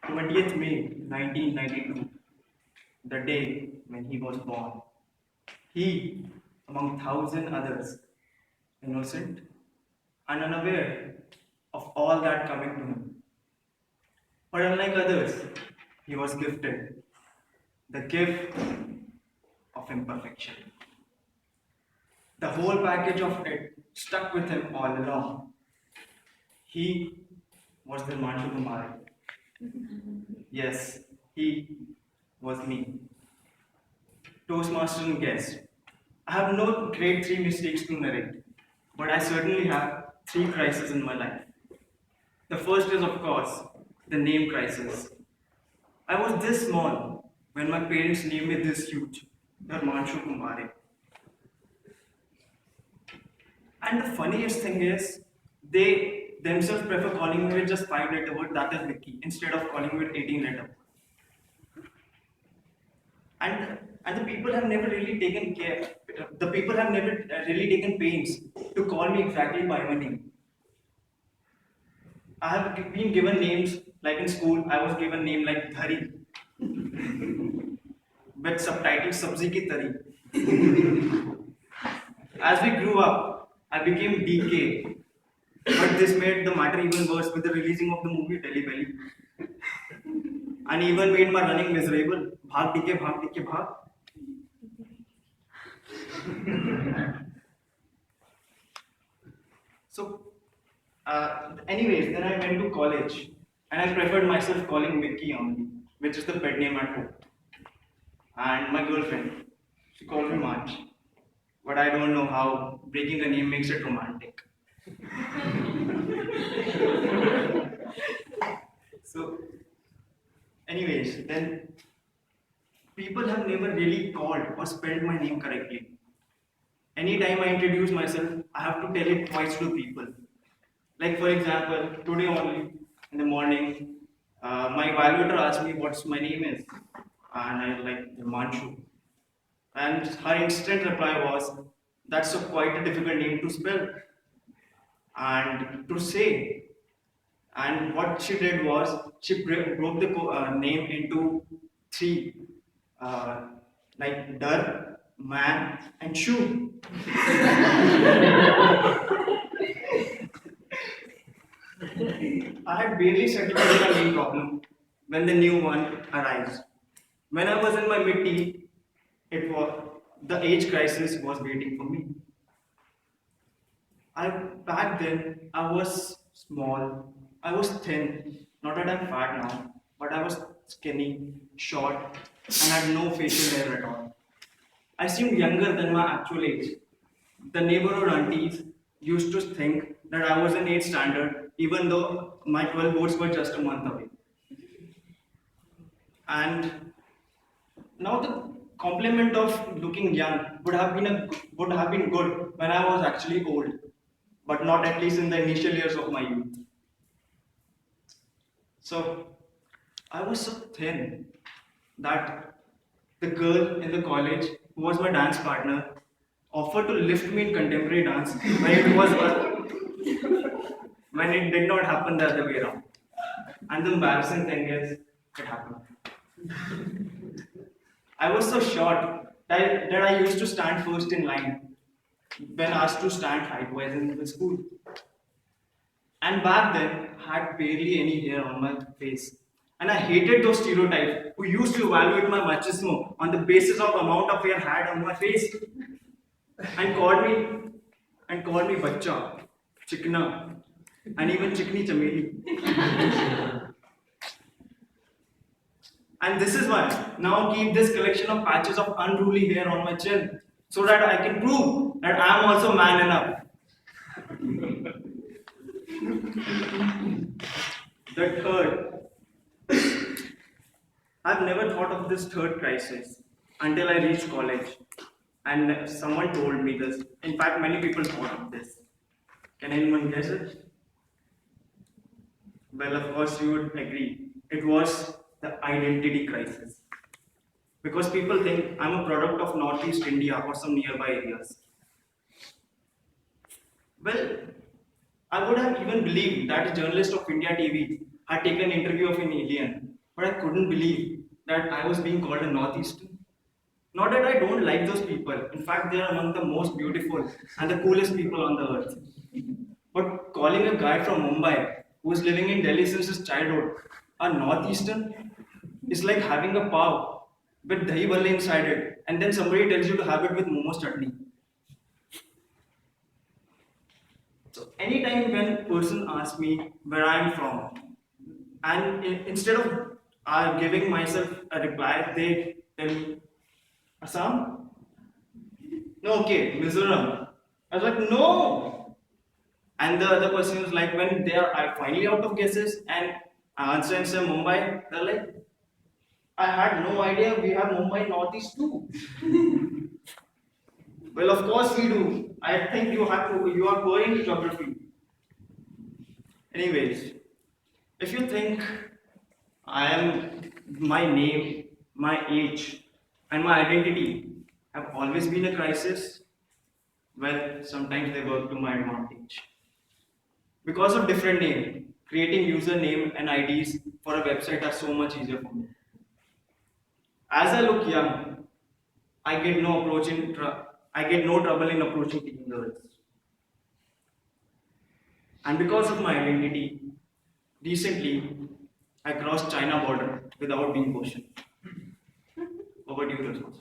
20th May 1992, the day when he was born. He, among thousand others, innocent and unaware of all that coming to him. But unlike others, he was gifted the gift of imperfection. The whole package of it stuck with him all along. He was the Manchu Kumari. Yes, he was me. Toastmaster and guest. I have no great three mistakes to narrate, but I certainly have three crises in my life. The first is, of course, the name crisis. I was this small when my parents named me this huge, Dharmanshu Kumare. And the funniest thing is, they themselves prefer calling me with just 5 letter word, that is Vicky, instead of calling me with 18 letter. And the people have never really taken care. The people have never really taken pains to call me exactly by my name. I have been given names like in school. I was given name like Dhari, with subtitle Sabzi Ki Tari. As we grew up, I became DK, but this made the matter even worse with the releasing of the movie Delhi Belly, and even made my running miserable. Bhag DK, bhag DK, bhag. So, anyways, then I went to college, and I preferred myself calling Mickey only, which is the pet name at home. And my girlfriend, she called me March, but I don't know how breaking a name makes it romantic. So, anyways, then people have never really called or spelled my name correctly. Anytime I introduce myself, I have to tell it twice to people. Like for example, today only in the morning, my evaluator asked me what's my name is, and I like Manshu. And her instant reply was, "That's quite a difficult name to spell and to say." And what she did was she broke the name into three, uh, like Dar, Man, and Shoe. I had barely settled with my main problem when the new one arrives. When I was in my mid-teen, it was the age crisis was waiting for me. I back then I was small, I was thin. Not that I'm fat now, but I was skinny, short, and had no facial hair at all. I seemed younger than my actual age. The neighborhood aunties used to think that I was in 8th standard, even though my 12 boards were just a month away. And now the compliment of looking young would have been good when I was actually old, but not at least in the initial years of my youth. So I was so thin that the girl in the college who was my dance partner offered to lift me in contemporary dance when it did not happen the other way around. And the embarrassing thing is, it happened. I was so short that I used to stand first in line when asked to stand height-wise in the school. And back then, I had barely any hair on my face. And I hated those stereotypes who used to evaluate my machismo on the basis of amount of hair I had on my face. And called me bacha, chikna, and even chikni chameli. And this is why now keep this collection of patches of unruly hair on my chin so that I can prove that I am also man enough. The third, I've never thought of this third crisis until I reached college and someone told me this. In fact, many people thought of this. Can anyone guess it? Well, of course, you would agree. It was the identity crisis. Because people think I'm a product of Northeast India or some nearby areas. Well, I would have even believed that a journalist of India TV had taken an interview of an alien but I couldn't believe that I was being called a Northeastern. Not that I don't like those people. In fact, they are among the most beautiful and the coolest people on the earth. But calling a guy from Mumbai who is living in Delhi since his childhood a Northeastern is like having a pav with dahi bhalle inside it, and then somebody tells you to have it with momos chutney. So anytime when a person asks me where I am from, and instead of giving myself a reply, they tell me Assam. No, okay, Mizoram. I was like, no. And the other person is like, when they are finally out of guesses and I answer and say Mumbai, they're like, I had no idea we have Mumbai Northeast too. Well, of course we do. I think you are poor in geography. Anyways, if you think I am my name, my age, and my identity have always been a crisis, well, sometimes they work to my advantage. Because of different name, creating username and IDs for a website are so much easier for me. As I look young, I get no I get no trouble in approaching teen girls. And because of my identity, recently I crossed China border without being questioned. Over to you, Rasmus.